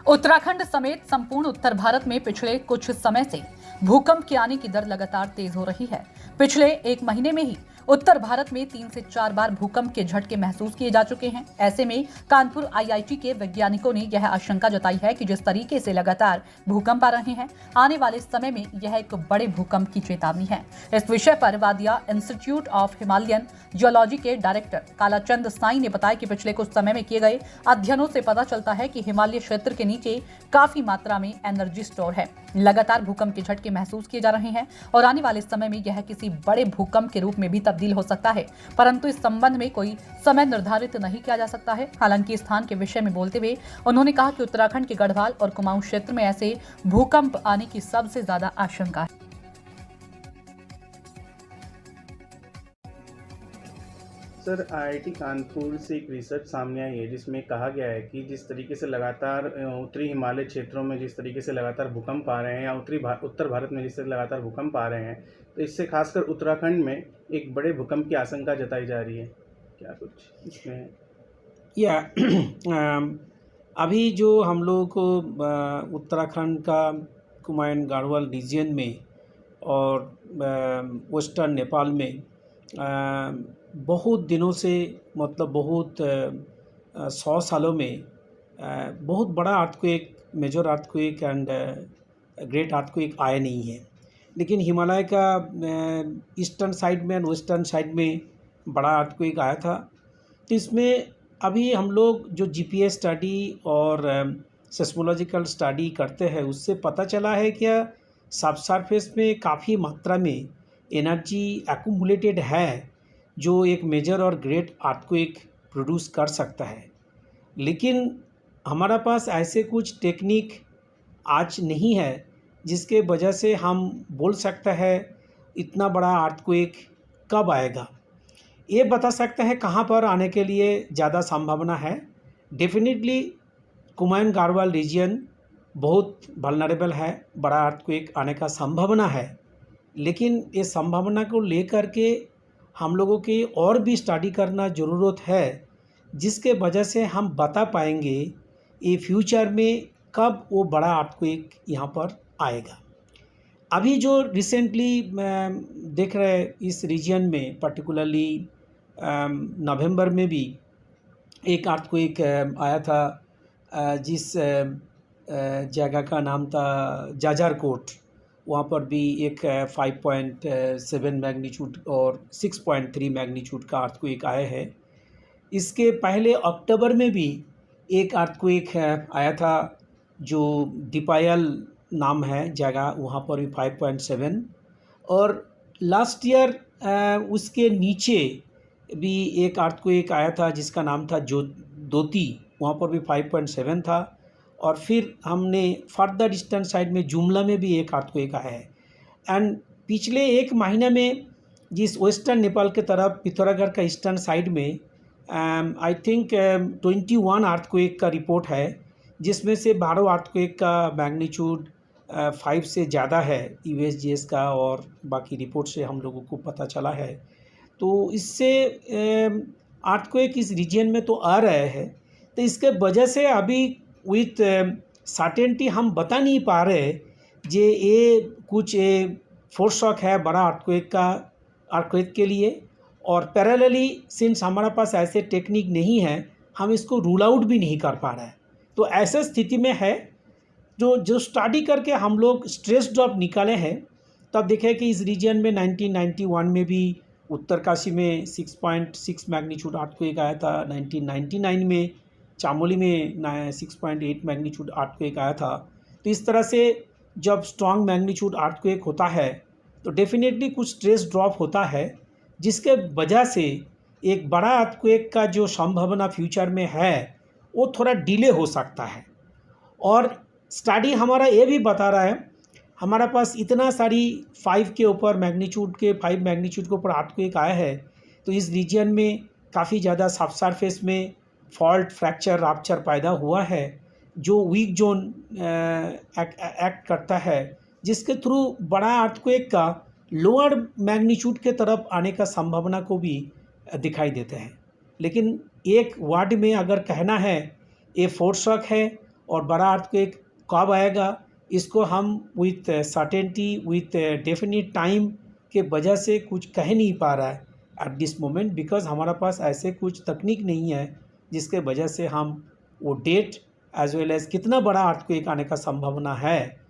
उत्तराखंड समेत संपूर्ण उत्तर भारत में पिछले कुछ समय से भूकंप के आने की दर लगातार तेज हो रही है। पिछले एक महीने में ही उत्तर भारत में 3 से 4 बार भूकंप के झटके महसूस किए जा चुके हैं। ऐसे में कानपुर आईआईटी के वैज्ञानिकों ने यह आशंका जताई है कि जिस तरीके से लगातार भूकंप आ रहे हैं, आने वाले समय में यह एक बड़े भूकंप की चेतावनी है। इस विषय पर वादिया इंस्टीट्यूट ऑफ हिमालयन जियोलॉजी के डायरेक्टर कालाचंद साई ने बताया कि पिछले कुछ समय में किए गए अध्ययनों से पता चलता है कि हिमालय क्षेत्र के नीचे काफी मात्रा में एनर्जी स्टोर है। लगातार भूकंप के झटके महसूस किए जा रहे हैं और आने वाले समय में यह किसी बड़े भूकंप के रूप में भी तब्दील हो सकता है, परंतु इस संबंध में कोई समय निर्धारित नहीं किया जा सकता है। हालांकि स्थान के विषय में बोलते हुए उन्होंने कहा कि उत्तराखंड के गढ़वाल और कुमाऊं क्षेत्र में ऐसे भूकंप आने की सबसे ज्यादा आशंका है। सर, आईआईटी कानपुर से एक रिसर्च सामने आई है जिसमें कहा गया है कि जिस तरीके से लगातार उत्तरी हिमालय क्षेत्रों में जिस तरीके से लगातार भूकंप आ रहे हैं या उत्तर भारत में जिस तरह लगातार भूकंप आ रहे हैं, तो इससे खासकर उत्तराखंड में एक बड़े भूकंप की आशंका जताई जा रही है। क्या कुछ इसमें अभी जो हम लोग को उत्तराखंड का कुमाऊं गढ़वाल रीजन में और वेस्टर्न नेपाल में बहुत दिनों से मतलब बहुत 100 सालों में बहुत बड़ा earthquake, major earthquake and great earthquake आया नहीं है। लेकिन हिमालय का ईस्टर्न साइड में एंड वेस्टर्न साइड में बड़ा अर्थक्वेक आया था। तो इसमें अभी हम लोग जो जीपीएस स्टडी और सेस्मोलॉजिकल स्टडी करते हैं उससे पता चला है कि सब सरफेस में काफ़ी मात्रा में एनर्जी एक्यूमुलेटेड है जो एक मेजर और ग्रेट अर्थक्वेक प्रोड्यूस कर सकता है। लेकिन हमारा पास ऐसे कुछ टेक्निक आज नहीं है जिसके वजह से हम बोल सकते हैं इतना बड़ा अर्थक्वेक कब आएगा। ये बता सकते हैं कहाँ पर आने के लिए ज़्यादा संभावना है। डेफिनेटली कुमाऊं गढ़वाल रीजन बहुत वल्नरेबल है, बड़ा अर्थक्वेक आने का संभावना है। लेकिन ये संभावना को लेकर के हम लोगों की और भी स्टडी करना ज़रूरत है, जिसके वजह से हम बता पाएंगे ये फ्यूचर में कब वो बड़ा अर्थक्वेक यहाँ पर आएगा। अभी जो रिसेंटली देख रहे हैं इस रीजन में पर्टिकुलरली नवंबर में भी एक अर्थक्वेक आया था जिस जगह का नाम था जाजरकोट। वहाँ पर भी एक 5.7 मैग्नीट्यूड और 6.3 मैग्नीट्यूड का अर्थक्वेक आया है। इसके पहले अक्टूबर में भी एक अर्थक्वेक आया था जो दीपायल नाम है जगह, वहाँ पर भी 5.7। और लास्ट ईयर उसके नीचे भी एक अर्थक्वेक आया था जिसका नाम था दोती, वहाँ पर भी 5.7 था। और फिर हमने फर्दर ईस्टर्न साइड में जुमला में भी एक अर्थक्वेक आया है। एंड पिछले एक महीने में जिस वेस्टर्न नेपाल के तरफ पिथौरागढ़ का ईस्टर्न साइड में आई थिंक 21 अर्थक्वेक का रिपोर्ट है, जिसमें से 12 अर्थक्वेक का मैग्नीट्यूड 5 से ज़्यादा है यूएसजीएस का, और बाकी रिपोर्ट से हम लोगों को पता चला है। तो इससे अर्थक्वेक इस रीजन में तो आ रहे हैं। तो इसके वजह से अभी विथ सर्टेनिटी हम बता नहीं पा रहे जे ये कुछ फोर्स शॉक है बड़ा अर्थक्वेक के लिए। और पैरेलली सिंस हमारा पास ऐसे टेक्निक नहीं है, हम इसको रूल आउट भी नहीं कर पा रहे हैं। तो ऐसे स्थिति में है जो स्टडी करके हम लोग स्ट्रेस ड्रॉप निकाले हैं, तब देखें कि इस रीजन में 1991 में भी उत्तरकाशी में 6.6 मैग्नीट्यूड अर्थक्वेक आया था। 1999 में चामोली में 6.8 मैग्नीट्यूड अर्थक्वेक आया था। तो इस तरह से जब स्ट्रॉन्ग मैग्नीट्यूड अर्थक्वेक होता है तो डेफिनेटली कुछ स्ट्रेस ड्रॉप होता है, जिसके वजह से एक बड़ा अर्थक्वेक का जो संभावना फ्यूचर में है वो थोड़ा डिले हो सकता है। और स्टडी हमारा ये भी बता रहा है, हमारा पास इतना सारी 5 मैग्नीट्यूड के ऊपर अर्थक्वेक आया है, तो इस रीजन में काफ़ी ज़्यादा सब सरफेस में फॉल्ट, फ्रैक्चर, रप्चर पैदा हुआ है जो वीक जोन एक्ट करता है, जिसके थ्रू बड़ा अर्थक्वेक का लोअर मैग्नीट्यूड के तरफ आने का संभावना को भी दिखाई देते हैं। लेकिन एक वर्ड में अगर कहना है, ये फोर्स शॉक है और बड़ा अर्थक्वेक कब आएगा इसको हम with certainty with definite time के वजह से कुछ कह नहीं पा रहा है एट दिस मोमेंट, बिकॉज हमारा पास ऐसे कुछ तकनीक नहीं है जिसके वजह से हम वो डेट एज वेल एज कितना बड़ा अर्थक्वेक आने का संभावना है